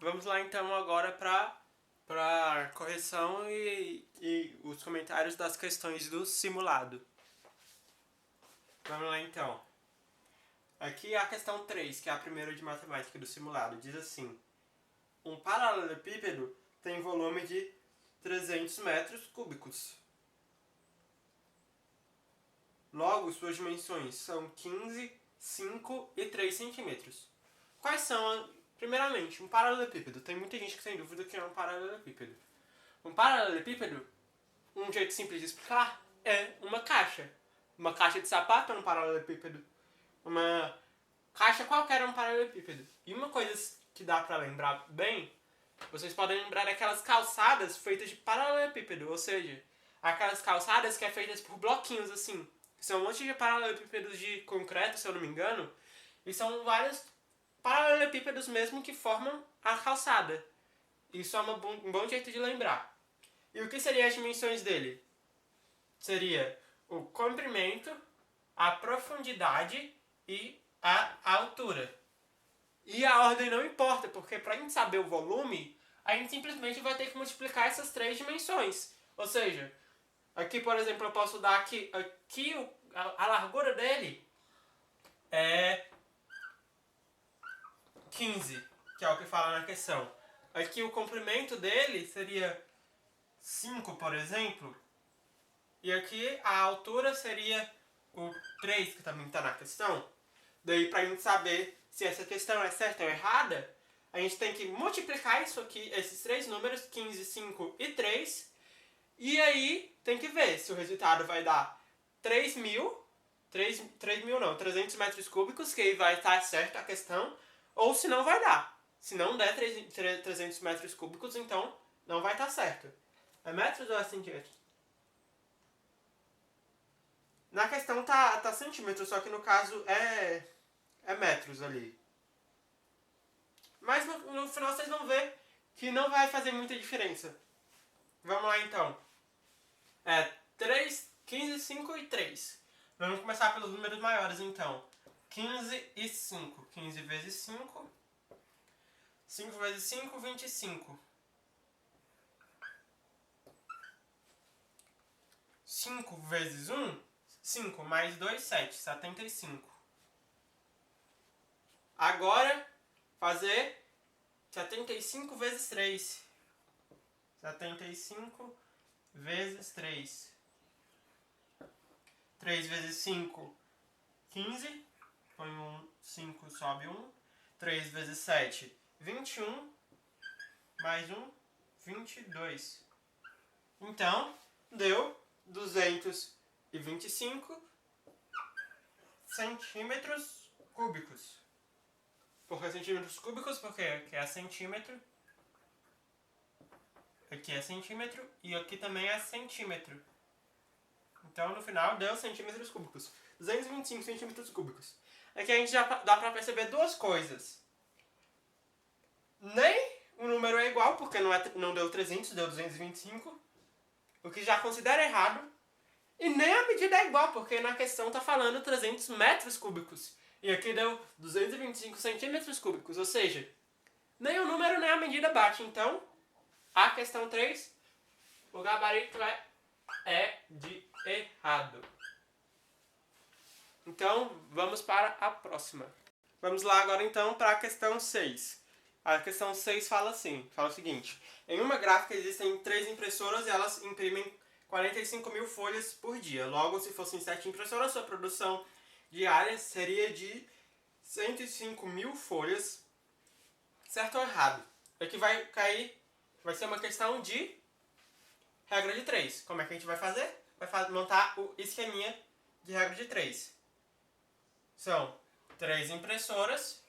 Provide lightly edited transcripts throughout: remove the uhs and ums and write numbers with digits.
Vamos lá então agora para correção e os comentários das questões do simulado. Vamos lá então. Aqui é a questão 3, que é a primeira de matemática do simulado. Diz assim: um paralelepípedo tem volume de 300 metros cúbicos. Logo, suas dimensões são 15, 5 e 3 centímetros. Quais são? Primeiramente, um paralelepípedo. Tem muita gente que tem dúvida que é um paralelepípedo. Um paralelepípedo, um jeito simples de explicar, é uma caixa. Uma caixa de sapato é um paralelepípedo. Uma caixa qualquer é um paralelepípedo. E uma coisa que dá pra lembrar bem, vocês podem lembrar daquelas calçadas feitas de paralelepípedo, ou seja, aquelas calçadas que é feitas por bloquinhos assim. São um monte de paralelepípedos de concreto, se eu não me engano, e são vários paralelepípedos mesmo que formam a calçada. Isso é um bom jeito de lembrar. E o que seriam as dimensões dele? Seria o comprimento, a profundidade e a altura. E a ordem não importa, porque para a gente saber o volume, a gente simplesmente vai ter que multiplicar essas três dimensões. Ou seja, aqui, por exemplo, eu posso dar aqui a largura dele é 15, que é o que fala na questão. Aqui o comprimento dele seria 5, por exemplo. E aqui a altura seria o 3, que também está na questão. Daí, para a gente saber se essa questão é certa ou errada, a gente tem que multiplicar isso aqui, esses três números, 15, 5 e 3. E aí tem que ver se o resultado vai dar 300 metros cúbicos, que aí vai estar certa a questão, ou se não vai dar. Se não der 300 metros cúbicos, então não vai estar certo. É metros ou é centímetros? Na questão tá centímetros, só que no caso é metros ali. Mas no final vocês vão ver que não vai fazer muita diferença. Vamos lá então. 3, 15, 5 e 3. Vamos começar pelos números maiores então. 15 e 5. 15 vezes 5. 5 vezes 5, 25. 5 vezes 1, 5 mais 2, 7. 75. Agora, fazer 75 vezes 3. 75 vezes 3. 3 vezes 5, 15. Põe um 5, sobe 1. 3 vezes 7, 21. Mais 1, 22. Então, deu 225 centímetros cúbicos. Por que centímetros cúbicos? Porque aqui é centímetro. Aqui é centímetro e aqui também é centímetro. Então, no final, deu centímetros cúbicos. 225 centímetros cúbicos. Aqui a gente já dá pra perceber duas coisas. Nem o número é igual, porque não deu 300, deu 225. O que já considera errado. E nem a medida é igual, porque na questão tá falando 300 metros cúbicos. E aqui deu 225 centímetros cúbicos. Ou seja, nem o número nem a medida bate. Então, a questão 3, o gabarito é de errado. Então, vamos para a próxima. Vamos lá agora então para a questão 6. A questão 6 fala o seguinte: em uma gráfica existem 3 impressoras e elas imprimem 45 mil folhas por dia. Logo, se fossem 7 impressoras, sua produção diária seria de 105 mil folhas. Certo ou errado? Aqui vai ser uma questão de regra de 3. Como é que a gente vai fazer? Vai montar o esqueminha de regra de 3. São 3 impressoras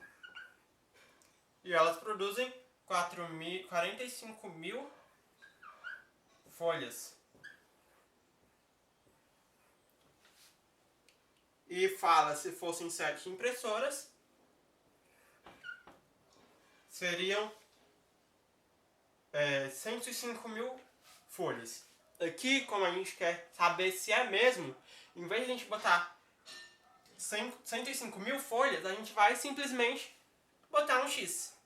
e elas produzem 45 mil folhas. E fala, se fossem 7 impressoras, seriam 105 mil folhas. Aqui, como a gente quer saber se é mesmo, em vez de a gente botar 105 mil folhas, a gente vai simplesmente botar um X.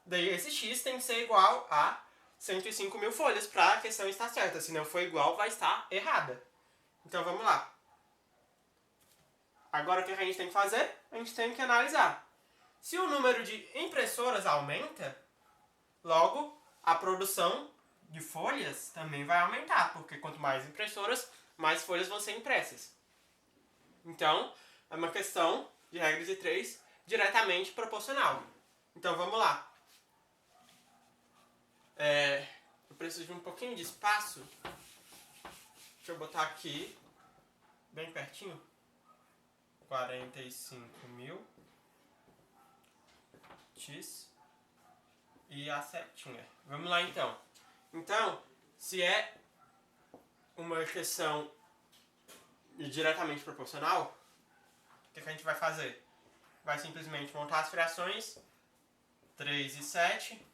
Daí esse x tem que ser igual a 105 mil folhas para a questão estar certa. Se não for igual, vai estar errada. Então vamos lá. Agora o que a gente tem que fazer? A gente tem que analisar. Se o número de impressoras aumenta, logo a produção de folhas também vai aumentar, porque quanto mais impressoras, mais folhas vão ser impressas. Então, é uma questão de regra de 3 diretamente proporcional. Então vamos lá. Eu preciso de um pouquinho de espaço. Deixa eu botar aqui, bem pertinho. 45 mil x e a setinha. Vamos lá então. Então, se é uma questão diretamente proporcional, o que a gente vai fazer? Vai simplesmente montar as frações 3 e 7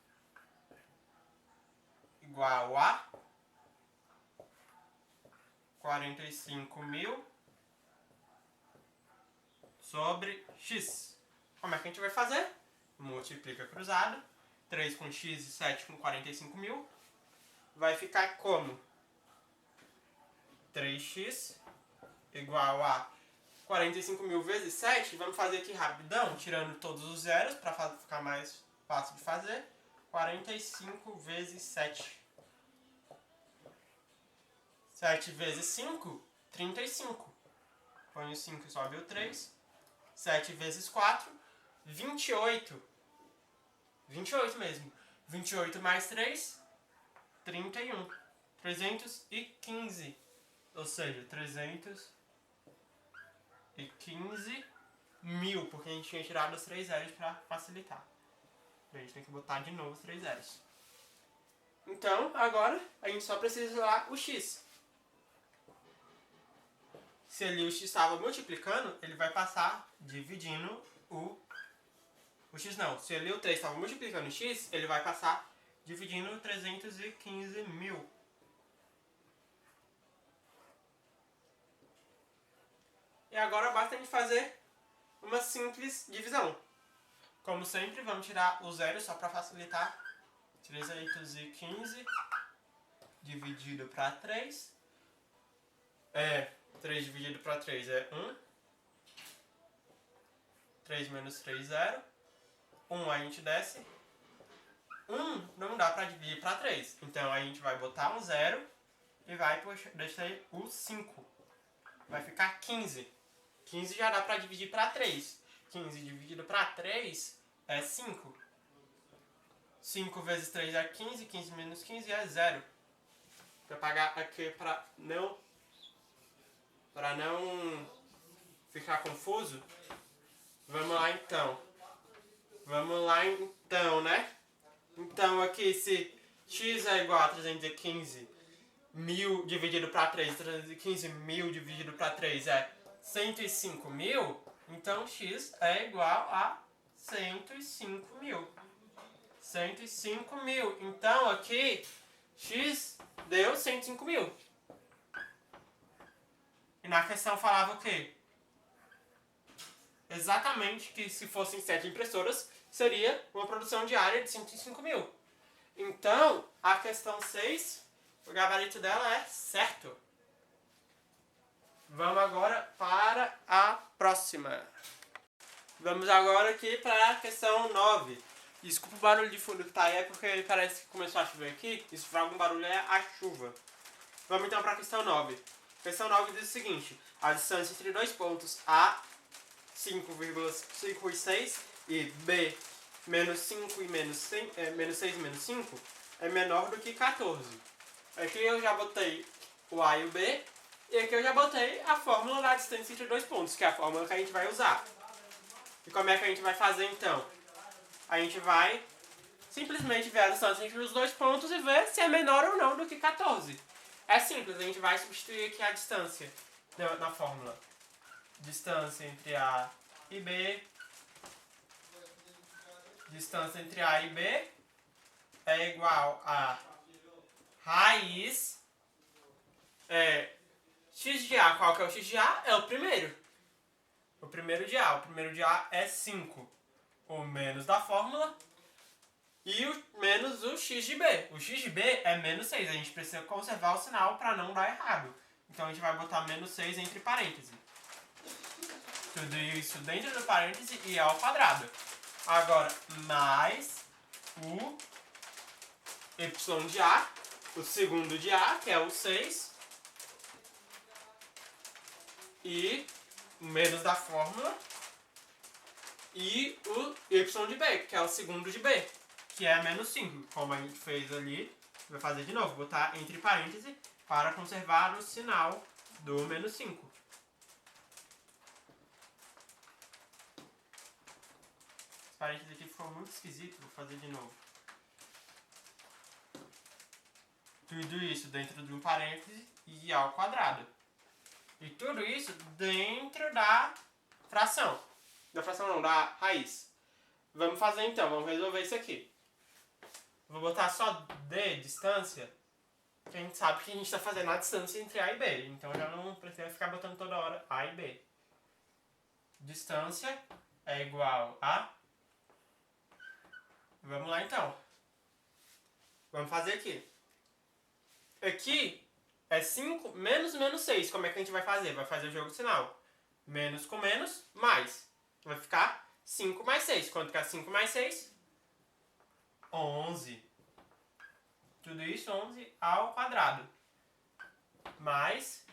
igual a 45 mil sobre x. Como é que a gente vai fazer? Multiplica cruzado. 3 com x e 7 com 45 mil. Vai ficar como? 3x igual a 45 mil vezes 7. Vamos fazer aqui rapidão, tirando todos os zeros para ficar mais fácil de fazer. 45 vezes 7. 7 vezes 5, 35. Põe o 5 e sobe o 3. 7 vezes 4, 28. 28 mesmo. 28 mais 3, 31. 315. Ou seja, 315 mil, porque a gente tinha tirado os 3 zeros para facilitar. A gente tem que botar de novo os 3 zeros. Então, agora, a gente só precisa lá o x. Se ali o x estava multiplicando, ele vai passar dividindo o x não. Se ali o 3 estava multiplicando o x, ele vai passar dividindo 315 mil. E agora basta a gente fazer uma simples divisão. Como sempre, vamos tirar o zero só para facilitar. 315 dividido para 3. 3 dividido para 3 é 1. 3 menos 3, 0. 1 a gente desce. 1 não dá para dividir para 3. Então a gente vai botar um 0 e vai deixar o 5. Vai ficar 15. 15 já dá para dividir para 3. 15 dividido para 3 é 5. 5 vezes 3 é 15. 15 menos 15 é 0. Vou apagar aqui para não ficar confuso. Vamos lá então, né? Então aqui se x é igual a 315 mil dividido para 3, 315 mil dividido para 3 é 105 mil, então x é igual a 105 mil. 105 mil. Então aqui x deu 105 mil. E na questão falava o quê? Exatamente que se fossem 7 impressoras, seria uma produção diária de 105 mil. Então, a questão 6, o gabarito dela é certo. Vamos agora para a próxima. Vamos agora aqui para a questão 9. Desculpa o barulho de fundo que tá aí, é porque parece que começou a chover aqui. E se for algum barulho é a chuva. Vamos então para a questão 9. A questão 9 diz o seguinte: a distância entre dois pontos A, 5,6 e B, menos 5 e menos 6 e menos 5, é menor do que 14. Aqui eu já botei o A e o B, e aqui eu já botei a fórmula da distância entre dois pontos, que é a fórmula que a gente vai usar. E como é que a gente vai fazer então? A gente vai simplesmente ver a distância entre os dois pontos e ver se é menor ou não do que 14. É simples, a gente vai substituir aqui a distância na fórmula. Distância entre A e B. Distância entre A e B é igual a raiz x de A. Qual que é o x de A? É o primeiro. O primeiro de A. O primeiro de A é 5. O menos da fórmula. e menos o x de b. O x de b é menos 6. A gente precisa conservar o sinal para não dar errado. Então a gente vai botar menos 6 entre parênteses. Tudo isso dentro do parêntese e ao quadrado. Agora, mais o y de a, o segundo de a, que é o 6, e o menos da fórmula, e o y de b, que é o segundo de b, que é menos 5, como a gente fez ali. Vai fazer de novo, botar entre parênteses para conservar o sinal do menos 5. Esse parênteses aqui ficou muito esquisito, vou fazer de novo. Tudo isso dentro de um parêntese e ao quadrado. E tudo isso dentro da fração. Da fração não, da raiz. Vamos fazer então, vamos resolver isso aqui. Vou botar só d, distância, que a gente sabe que a gente está fazendo a distância entre a e b. Então já não precisa ficar botando toda hora a e b. Distância é igual a... Vamos lá então. Vamos fazer aqui. Aqui é 5 menos menos 6. Como é que a gente vai fazer? Vai fazer o jogo de sinal. Menos com menos, mais. Vai ficar 5 mais 6. Quanto que é 5 mais 6? 11. Tudo isso 11 ao quadrado. Mais.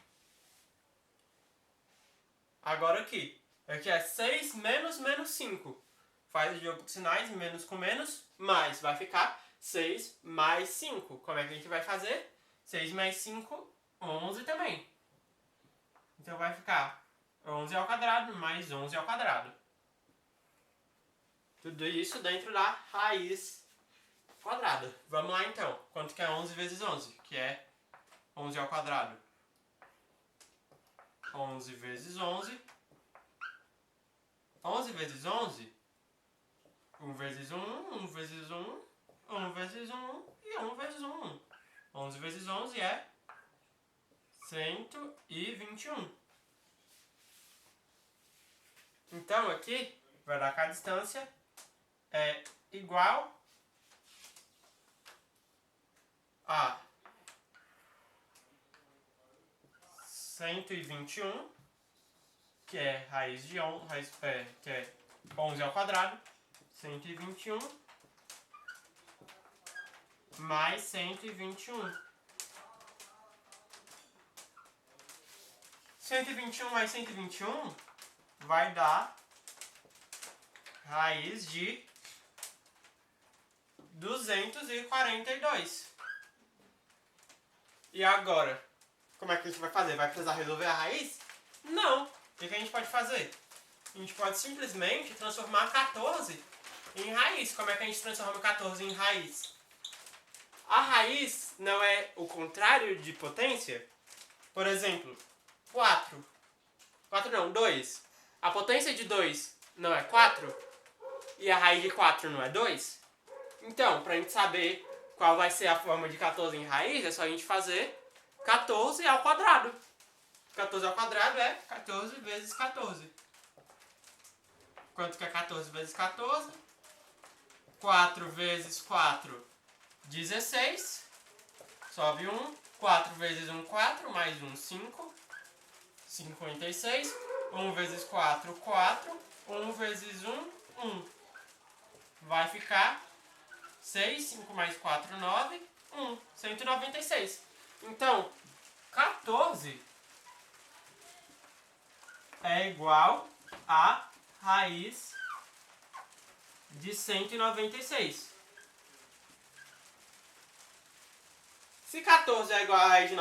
Agora aqui. Aqui é 6 menos menos 5. Faz o jogo de sinais, menos com menos, mais. Vai ficar 6 mais 5. Como é que a gente vai fazer? 6 mais 5, 11 também. Então vai ficar 11 ao quadrado mais 11 ao quadrado. Tudo isso dentro da raiz quadrada. Vamos lá então. Quanto que é 11 vezes 11? Que é 11 ao quadrado. 11 vezes 11. 11 vezes 11. 1 vezes 1, 1 vezes 1, 1 vezes 1 e 1 vezes 1. 11 vezes 11 é 121. Então aqui vai dar que a distância é igual a 121, que é raiz de 11, que é 11 ao quadrado, 121 mais 121. 121 mais 121 vai dar raiz de 242. E agora, como é que a gente vai fazer? Vai precisar resolver a raiz? Não! O que a gente pode fazer? A gente pode simplesmente transformar 14 em raiz. Como é que a gente transforma 14 em raiz? A raiz não é o contrário de potência? Por exemplo, 4. 4 não, 2. A potência de 2 não é 4? E a raiz de 4 não é 2? Então, para a gente saber qual vai ser a forma de 14 em raiz, é só a gente fazer 14 ao quadrado. 14 ao quadrado é 14 vezes 14. Quanto que é 14 vezes 14? 4 vezes 4, 16. Sobe 1. 4 vezes 1, 4. Mais 1, 5. 56. 1 vezes 4, 4. 1 vezes 1, 1. Vai ficar 6. 5 mais 4, 9. 1. 196. Então, 14 é igual a raiz de 196. Se 14 é igual a raiz de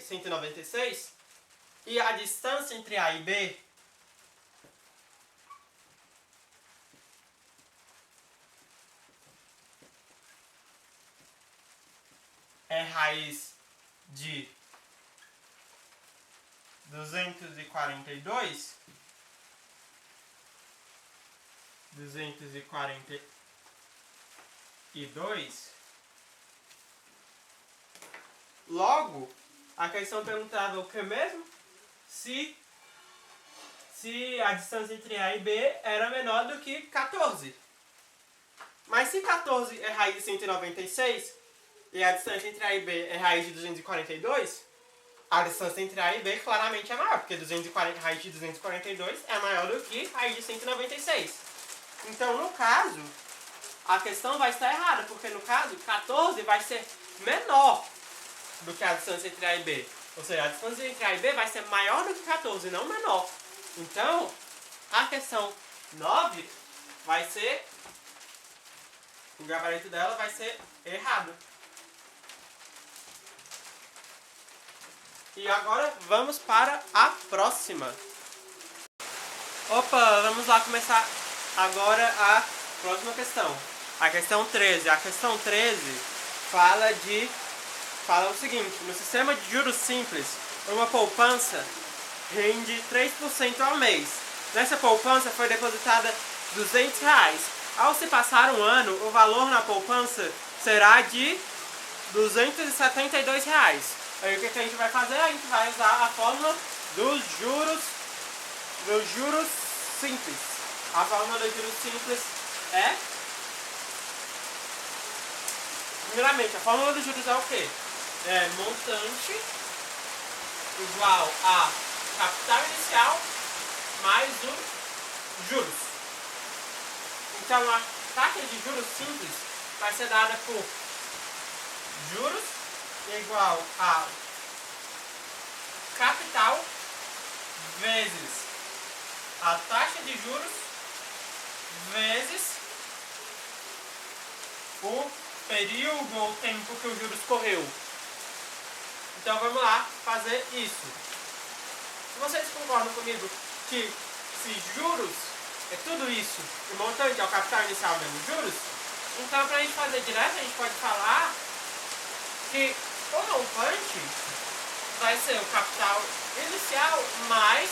196, e a distância entre A e B é raiz de 242, 242, logo, a questão perguntava o que mesmo? Se a distância entre A e B era menor do que 14. Mas se 14 é raiz de 196 e a distância entre A e B é raiz de 242, a distância entre A e B claramente é maior, porque raiz de 242 é maior do que raiz de 196. Então, no caso, a questão vai estar errada, porque no caso, 14 vai ser menor do que a distância entre A e B. Ou seja, a distância entre A e B vai ser maior do que 14, não menor. Então, a questão 9 vai ser... o gabarito dela vai ser errado. E agora vamos para a próxima. Opa, vamos lá começar agora a próxima questão. A questão 13. A questão 13 fala o seguinte: no sistema de juros simples, uma poupança rende 3% ao mês. Nessa poupança foi depositada R$200. Ao se passar um ano, o valor na poupança será de R$272. Aí o que a gente vai fazer? A gente vai usar a fórmula dos juros simples. A fórmula dos juros simples é... primeiramente, a fórmula dos juros é o quê? É montante igual a capital inicial mais os juros. Então, a taxa de juros simples vai ser dada por juros igual a capital vezes a taxa de juros vezes o período ou tempo que o juros correu. Então vamos lá fazer isso. Se vocês concordam comigo que se juros é tudo isso, o montante é o capital inicial menos juros, então para a gente fazer direto, a gente pode falar que o montante vai ser o capital inicial mais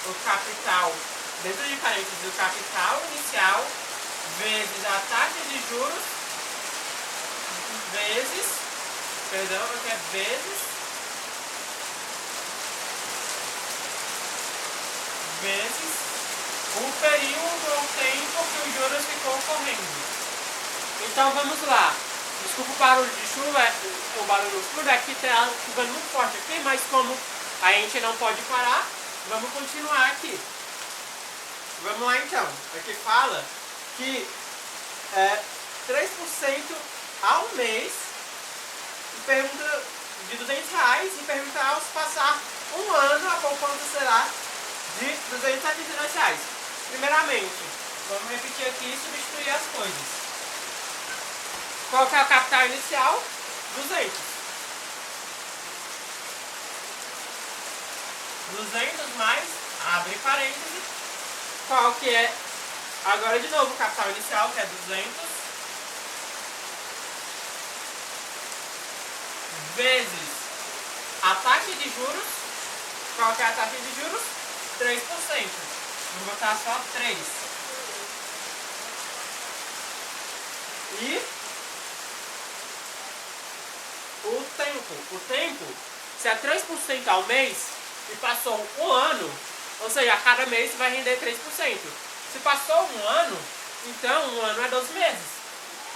o capital, dentro de parênteses, o capital inicial vezes a taxa de juros vezes o período ou tempo que os juros ficou correndo. Então vamos lá. Desculpa o barulho de chuva, o barulho escuro, aqui está chovendo muito forte aqui, mas como a gente não pode parar, vamos continuar aqui. Vamos lá então. Aqui fala que 3% ao mês e pergunta de R$200 e pergunta ao se passar um ano a poupança será de R$272. Primeiramente, vamos repetir aqui e substituir as coisas. Qual que é o capital inicial? 200. 200 mais, abre parênteses. Qual que é, agora de novo, o capital inicial, que é 200. Vezes a taxa de juros. Qual que é a taxa de juros? 3%. Vou botar só 3. E o tempo, se é 3% ao mês e passou um ano, ou seja, a cada mês vai render 3%. Se passou um ano, então um ano é 12 meses.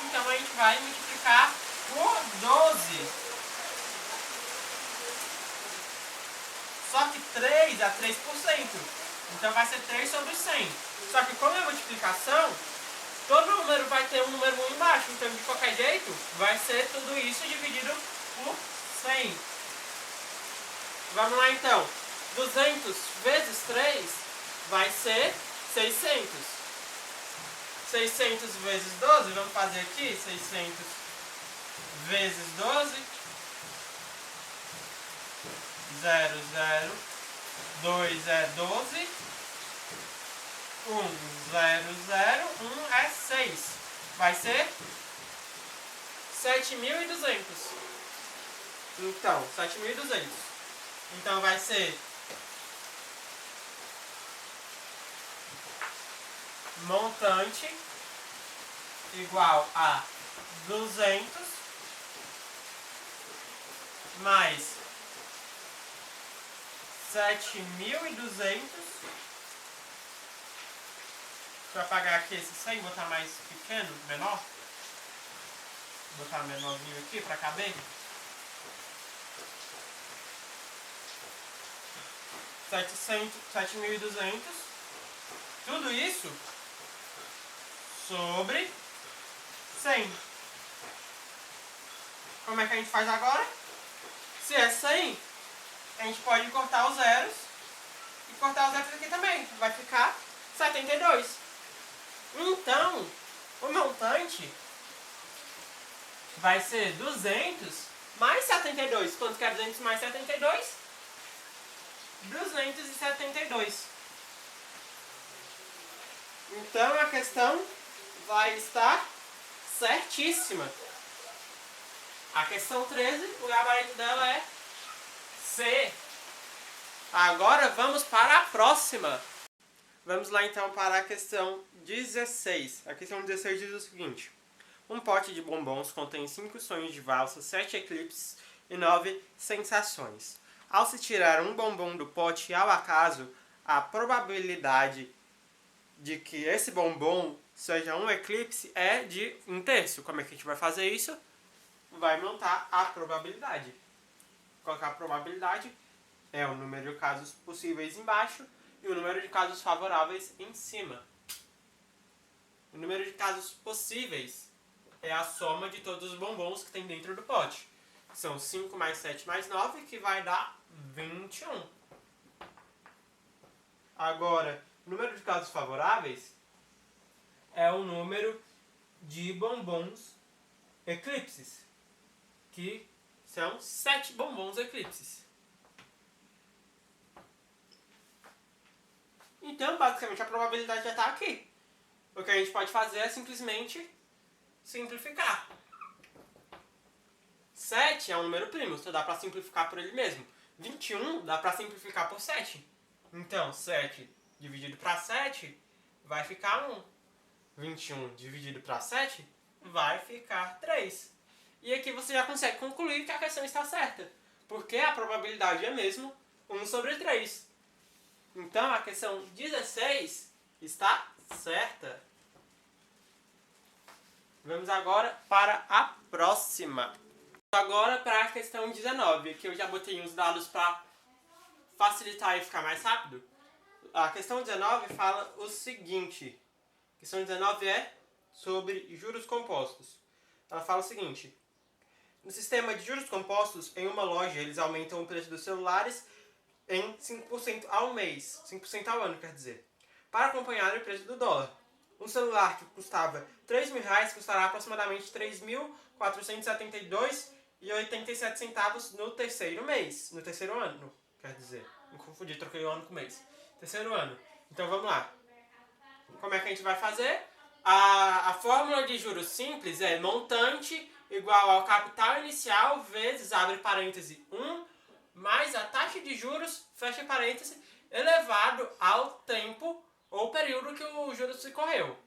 Então a gente vai multiplicar por 12. Só que 3 é 3%. Então vai ser 3 sobre 100. Só que como é multiplicação, todo número vai ter um número 1 embaixo. Então de qualquer jeito, vai ser tudo isso dividido por 100. Vamos lá então. 200 vezes 3 vai ser 600. 600 vezes 12, vamos fazer aqui. 600 vezes 12. 0, 0. 2 é 12. 1, 0, 0. 1 é 6. Vai ser 7.200. Então, 7.200. Então vai ser montante igual a 200 mais 7.200 Para apagar aqui esse 100, botar mais pequeno, menor. Vou botar menorzinho aqui para caber. 7.200. Tudo isso sobre 100. Como é que a gente faz agora? Se é 100, a gente pode cortar os zeros e cortar os zeros aqui também. Vai ficar 72. Então, o montante vai ser 200 mais 72. Quanto que é 200 mais 72? 272. Então a questão vai estar certíssima. A questão 13, o gabarito dela é C. Agora vamos para a próxima. Vamos lá então para a questão 16. A questão 16 diz o seguinte: um pote de bombons contém 5 sonhos de valsa, 7 eclipses e 9 sensações. Ao se tirar um bombom do pote ao acaso, a probabilidade de que esse bombom seja um eclipse é de 1/3. Como é que a gente vai fazer isso? Vai montar a probabilidade. Colocar a probabilidade é o número de casos possíveis embaixo e o número de casos favoráveis em cima. O número de casos possíveis é a soma de todos os bombons que tem dentro do pote. São 5 mais 7 mais 9, que vai dar 21. Agora, o número de casos favoráveis é o número de bombons eclipses, que são 7 bombons eclipses. Então, basicamente, a probabilidade já está aqui. O que a gente pode fazer é simplesmente simplificar. 7 é um número primo, então dá para simplificar por ele mesmo. 21 dá para simplificar por 7. Então, 7 dividido para 7 vai ficar 1. 21 dividido para 7 vai ficar 3. E aqui você já consegue concluir que a questão está certa, porque a probabilidade é mesmo 1 sobre 3. Então, a questão 16 está certa. Vamos agora para a próxima. Agora para a questão 19, que eu já botei uns dados para facilitar e ficar mais rápido. A questão 19 fala o seguinte. A questão 19 é sobre juros compostos. Ela fala o seguinte: no sistema de juros compostos, em uma loja, eles aumentam o preço dos celulares em 5% ao mês. 5% ao ano, quer dizer. Para acompanhar o preço do dólar. Um celular que custava R$3.000 custará aproximadamente R$3.472,87 no terceiro mês. No terceiro ano, quer dizer. Não confundi, troquei o ano com o mês. Terceiro ano. Então vamos lá. Como é que a gente vai fazer? A fórmula de juros simples é montante igual ao capital inicial vezes, abre parêntese, 1, mais a taxa de juros, fecha parêntese, elevado ao tempo ou período que o juros se correu.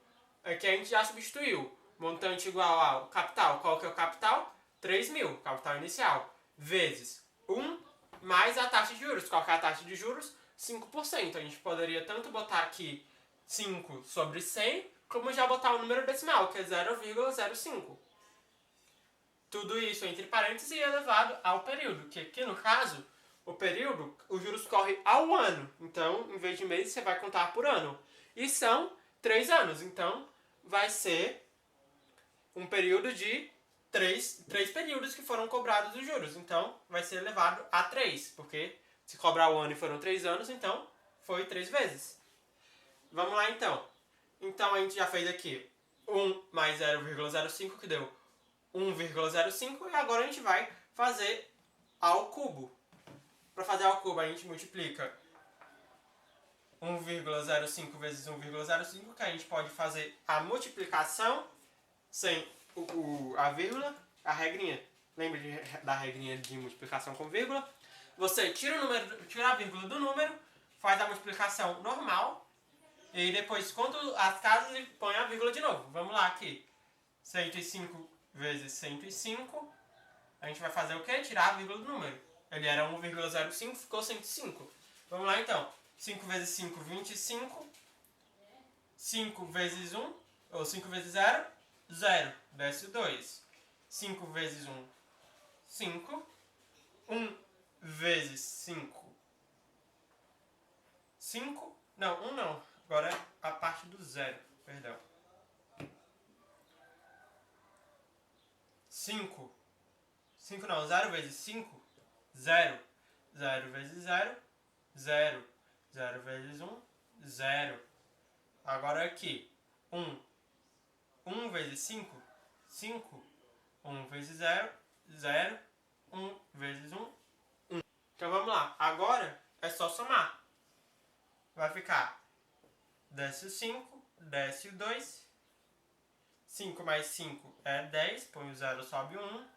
Aqui a gente já substituiu. Montante igual ao capital. Qual que é o capital? 3.000, capital inicial. Vezes 1 mais a taxa de juros. Qual que é a taxa de juros? 5%. A gente poderia tanto botar aqui 5 sobre 100, como já botar o número decimal, que é 0,05. Tudo isso entre parênteses e elevado ao período, que aqui no caso, o período, os juros correm ao ano. Então, em vez de mês, você vai contar por ano. E são 3 anos. Então, vai ser um período de 3 períodos que foram cobrados os juros. Então, vai ser elevado a 3. Porque se cobrar o ano e foram 3 anos, então foi 3 vezes. Vamos lá, então. Então, a gente já fez aqui 1 mais 0,05, que deu 1,05. E agora a gente vai fazer ao cubo. Para fazer ao cubo, a gente multiplica 1,05 vezes 1,05, que a gente pode fazer a multiplicação sem a vírgula, a regrinha. Lembra da regrinha de multiplicação com vírgula? Você tira a vírgula do número, faz a multiplicação normal, e depois conta as casas e põe a vírgula de novo. Vamos lá aqui. 105 vezes 105, a gente vai fazer o quê? Tirar a vírgula do número. Ele era 1,05, ficou 105. Vamos lá então. 5 vezes 5, 25. 5 vezes 1, ou 5 vezes 0, 0. Desce o 2. 5 vezes 1, 5. 1 vezes 5, 5. Não, 1 não. Agora é a parte do 0, perdão. 5. 5 não, 0 vezes 5, 0. 0 vezes 0, 0. 0 vezes 1, 0. Agora aqui, 1. 1 vezes 5, 5. 1 vezes 0, 0. 1 vezes 1, 1. Então vamos lá. Agora é só somar. Vai ficar, desce o 5, desce o 2. 5 mais 5 é 10, põe o 0, sobe o 1.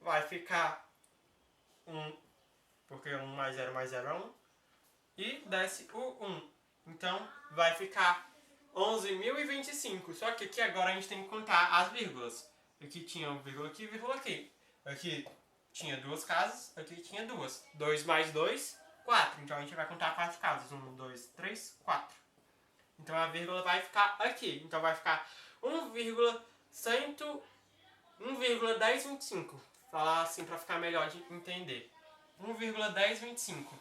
Vai ficar 1, porque 1 mais 0 é 1. E desce o 1. Então vai ficar 11.025. Só que aqui agora a gente tem que contar as vírgulas. Aqui tinha um vírgula aqui e vírgula aqui. Aqui tinha duas casas, aqui tinha duas. 2 mais 2, 4. Então a gente vai contar 4 casas. 1, 2, 3, 4. Então a vírgula vai ficar aqui. Então vai ficar 1,1025. Falar assim para ficar melhor de entender. 1,1025.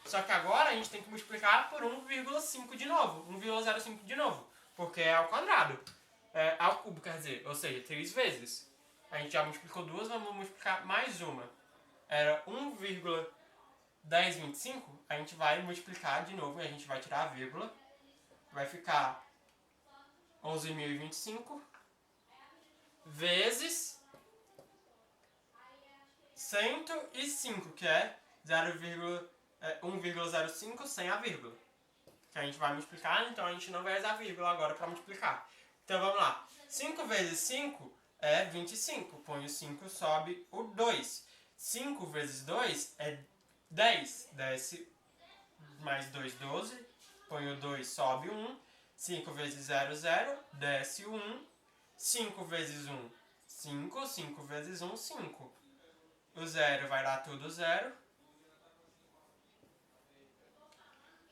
Só que agora a gente tem que multiplicar por 1,5 de novo. 1,05 de novo. Porque é ao quadrado. É ao cubo, quer dizer. Ou seja, 3 vezes. A gente já multiplicou duas, vamos multiplicar mais uma. Era 1,1025. A gente vai multiplicar de novo e a gente vai tirar a vírgula. Vai ficar 11.025 vezes 105, que é 1,05 sem a vírgula. Que a gente vai multiplicar, então a gente não vai usar a vírgula agora para multiplicar. Então vamos lá. 5 vezes 5 é 25. Põe o 5, sobe o 2. 5 vezes 2 é 10. Desce mais 2, 12. Põe o 2, sobe o 1. 5 vezes 0, 0. Desce o 1. 5 vezes 1, 5. 5 vezes 1, 5. O 0 vai dar tudo 0.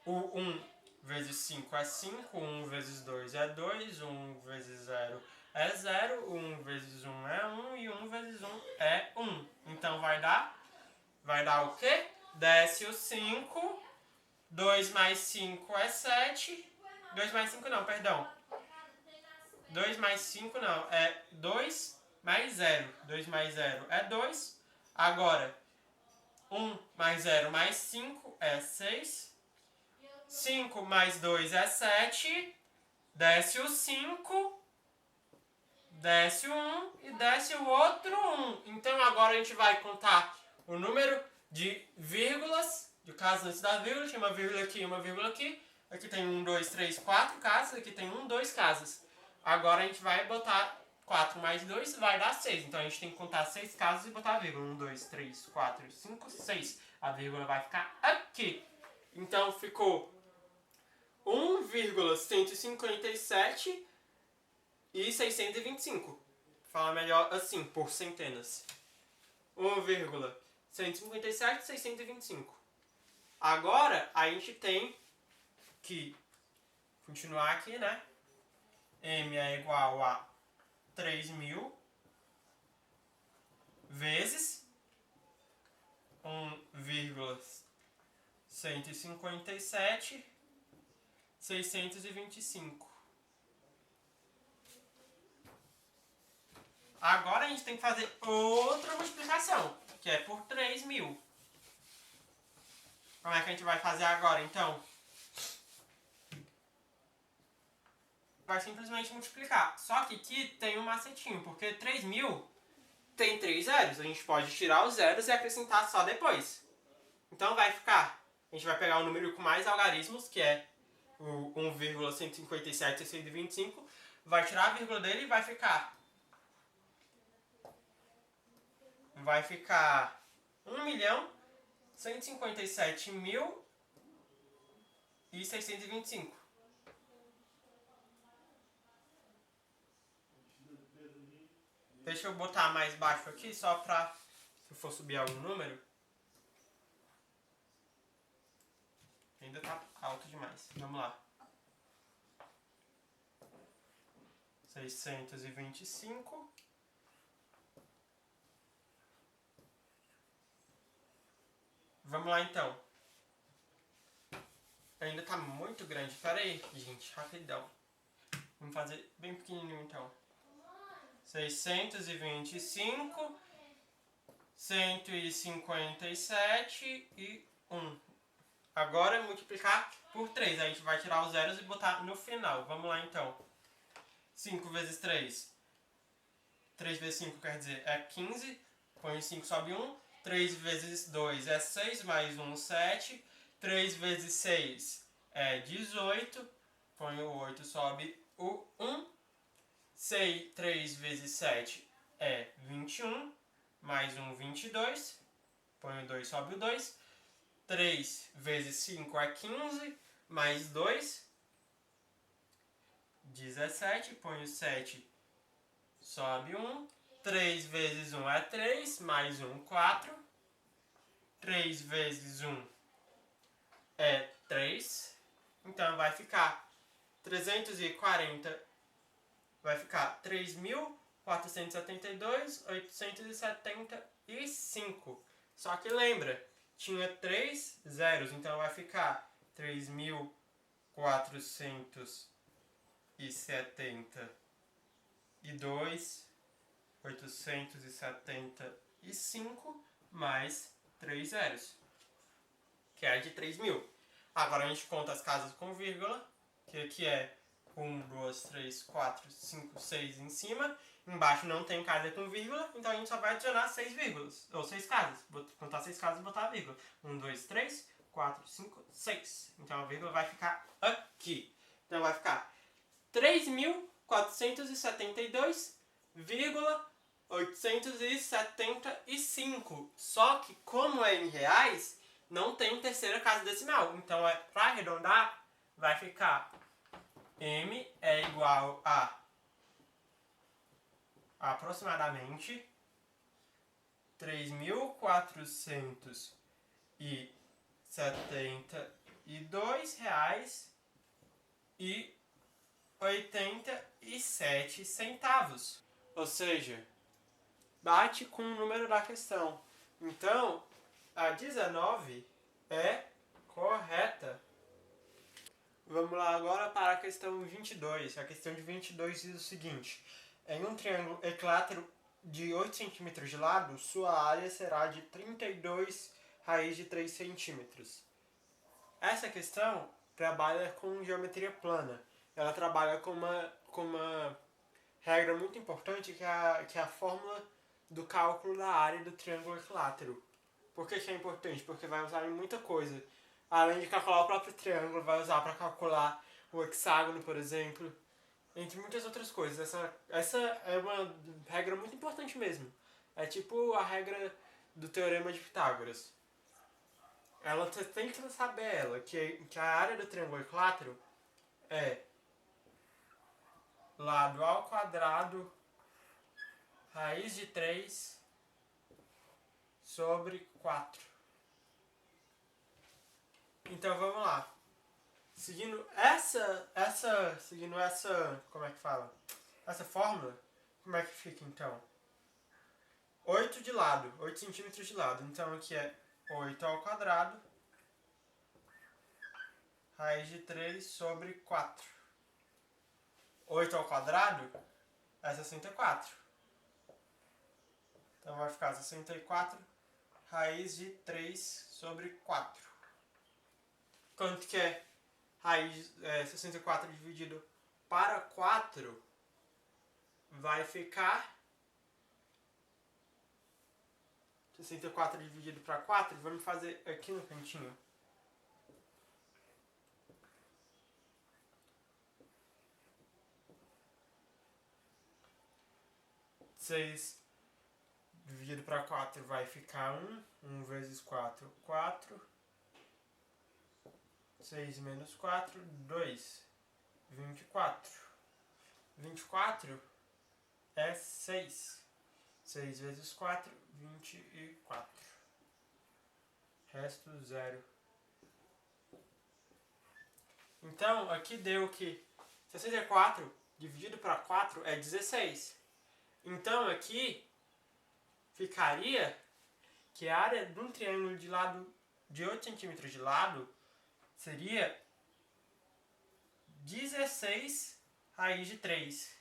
O 1 vezes 5 é 5. 1 vezes 2 é 2. 1 vezes 0 é 0. 1 vezes 1 é 1. E 1 vezes 1 é 1. Então vai dar o quê? Desce o 5. 2 mais 5 é 7. 2 mais 5 não, perdão. 2 mais 5 não, é 2 mais 0. 2 mais 0 é 2. Agora, 1 mais 0 mais 5 é 6. 5 mais 2 é 7. Desce o 5. Desce o 1 e desce o outro 1. Então agora a gente vai contar o número de vírgulas. De casas antes da vírgula, tinha uma vírgula aqui e uma vírgula aqui. Aqui tem 1, 2, 3, 4 casas. Aqui tem 1, 2 casas. Agora a gente vai botar 4 mais 2, vai dar 6. Então a gente tem que contar 6 casas e botar a vírgula. 1, 2, 3, 4, 5, 6. A vírgula vai ficar aqui. Então ficou 1,157 e 625. Fala melhor assim, por centenas. 1,157 e 625. Agora a gente tem que continuar aqui, né? M é igual a 3.000 vezes 1,157, 625. Agora a gente tem que fazer outra multiplicação, que é por 3.000. Como é que a gente vai fazer agora, então? Vai simplesmente multiplicar. Só que aqui tem um macetinho, porque 3.000 tem 3 zeros. A gente pode tirar os zeros e acrescentar só depois. Então vai ficar... A gente vai pegar o número com mais algarismos, que é o 1,157,625. Vai tirar a vírgula dele e vai ficar... 1.157.625. Deixa eu botar mais baixo aqui, só pra, se eu for subir algum número. Ainda tá alto demais. Vamos lá. 625. Vamos lá então. Ainda tá muito grande. Pera aí, gente, rapidão. Vamos fazer bem pequenininho então. 625, 157 e 1. Agora multiplicar por 3. A gente vai tirar os zeros e botar no final. Vamos lá então. 5 vezes 3. 3 vezes 5 quer dizer é 15. Põe 5, sobe 1. 3 vezes 2 é 6, mais 1, 7. 3 vezes 6 é 18. Põe o 8, sobe o 1. 3 vezes 7 é 21. Mais 1, 22. Põe o 2, sobe o 2. 3 vezes 5 é 15. Mais 2, 17. Põe o 7, sobe 1. 3 vezes 1 é 3. Mais 1, 4. 3 vezes 1 é 3. Então vai ficar 340. Vai ficar 3.472.875. Só que lembra, tinha 3 zeros. Então vai ficar 3.472.875 mais 3 zeros, que é de 3.000. Agora a gente conta as casas com vírgula, que aqui é 1, 2, 3, 4, 5, 6 em cima. Embaixo não tem casa com vírgula, então a gente só vai adicionar 6 vírgulas, ou 6 casas. Vou contar 6 casas e botar a vírgula. 1, 2, 3, 4, 5, 6. Então a vírgula vai ficar aqui. Então vai ficar 3.472,875. Só que como é em reais, não tem terceira casa decimal. Então para arredondar, vai ficar M é igual a aproximadamente 3.472,87. Ou seja, bate com o número da questão. Então, a 19 é correta. Vamos lá agora para a questão 22. A questão de 22 diz o seguinte: em um triângulo equilátero de 8 cm de lado, sua área será de 32 raiz de 3 cm. Essa questão trabalha com geometria plana. Ela trabalha com uma regra muito importante, que é a fórmula do cálculo da área do triângulo equilátero. Por que é importante? Porque vai usar em muita coisa. Além de calcular o próprio triângulo, vai usar para calcular o hexágono, por exemplo, entre muitas outras coisas. Essa é uma regra muito importante mesmo. É tipo a regra do Teorema de Pitágoras. Você tem que saber que a área do triângulo equilátero é lado ao quadrado raiz de 3 sobre 4. Então vamos lá. Seguindo essa, como é que fala? Essa fórmula, como é que fica então? 8 de lado, 8 centímetros de lado. Então aqui é 8 ao quadrado, raiz de 3 sobre 4. 8 ao quadrado é 64. Então vai ficar 64 raiz de 3 sobre 4. Quanto que é 64 dividido para 4? Vai ficar 64 dividido para 4. Vamos fazer aqui no cantinho. Seis dividido para 4 vai ficar 1. 1 vezes 4, 4. 6 menos 4, 2. 24. 24 é 6. 6 vezes 4, 24. Resto 0. Então, aqui deu que 64 dividido para 4 é 16. Então aqui ficaria que a área de um triângulo de 8 centímetros de lado seria 16 raiz de 3.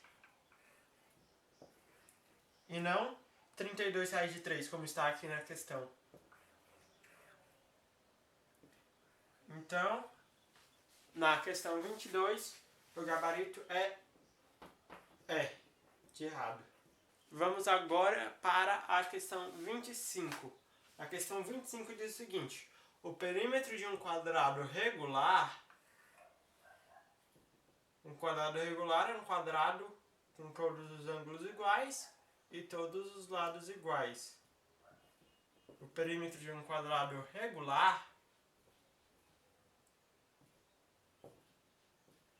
E não 32 raiz de 3, como está aqui na questão. Então, na questão 22, o gabarito é de errado. Vamos agora para a questão 25. A questão 25 diz o seguinte: o perímetro de um quadrado regular é um quadrado com todos os ângulos iguais e todos os lados iguais. O perímetro de um quadrado regular,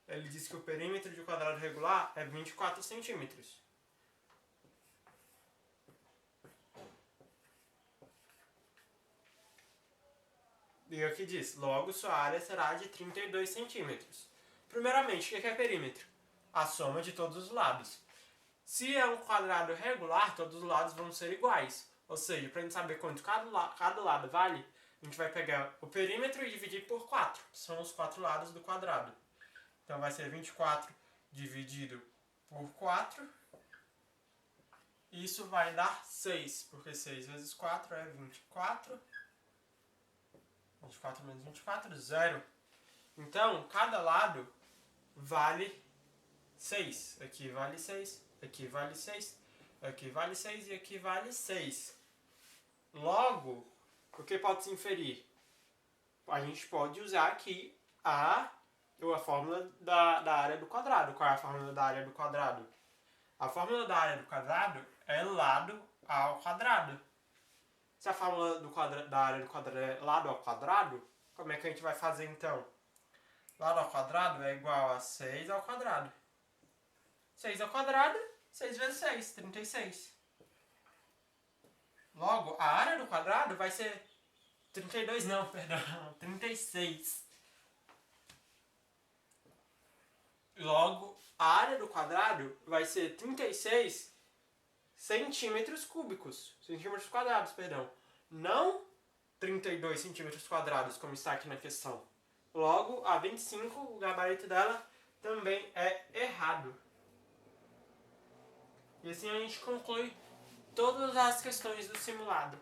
ele diz que o perímetro de um quadrado regular é 24 centímetros. E aqui diz, logo sua área será de 32 centímetros. Primeiramente, o que é perímetro? A soma de todos os lados. Se é um quadrado regular, todos os lados vão ser iguais. Ou seja, para a gente saber quanto cada lado vale, a gente vai pegar o perímetro e dividir por 4. São os 4 lados do quadrado. Então vai ser 24 dividido por 4. Isso vai dar 6, porque 6 vezes 4 é 24. 24 menos 24, 0. Então, cada lado vale 6. Aqui vale 6, aqui vale 6, aqui vale 6 e aqui vale 6. Logo, o que pode se inferir? A gente pode usar aqui a fórmula da área do quadrado. Qual é a fórmula da área do quadrado? A fórmula da área do quadrado é lado ao quadrado. Se a fórmula da área do quadrado é lado ao quadrado, como é que a gente vai fazer então? Lado ao quadrado é igual a 6 ao quadrado. 6 ao quadrado, 6 vezes 6, 36. Logo, a área do quadrado vai ser 36. Logo, a área do quadrado vai ser 36 centímetros cúbicos. Centímetros quadrados, perdão. Não 32 centímetros quadrados, como está aqui na questão. Logo, a 25, o gabarito dela também é errado. E assim a gente conclui todas as questões do simulado.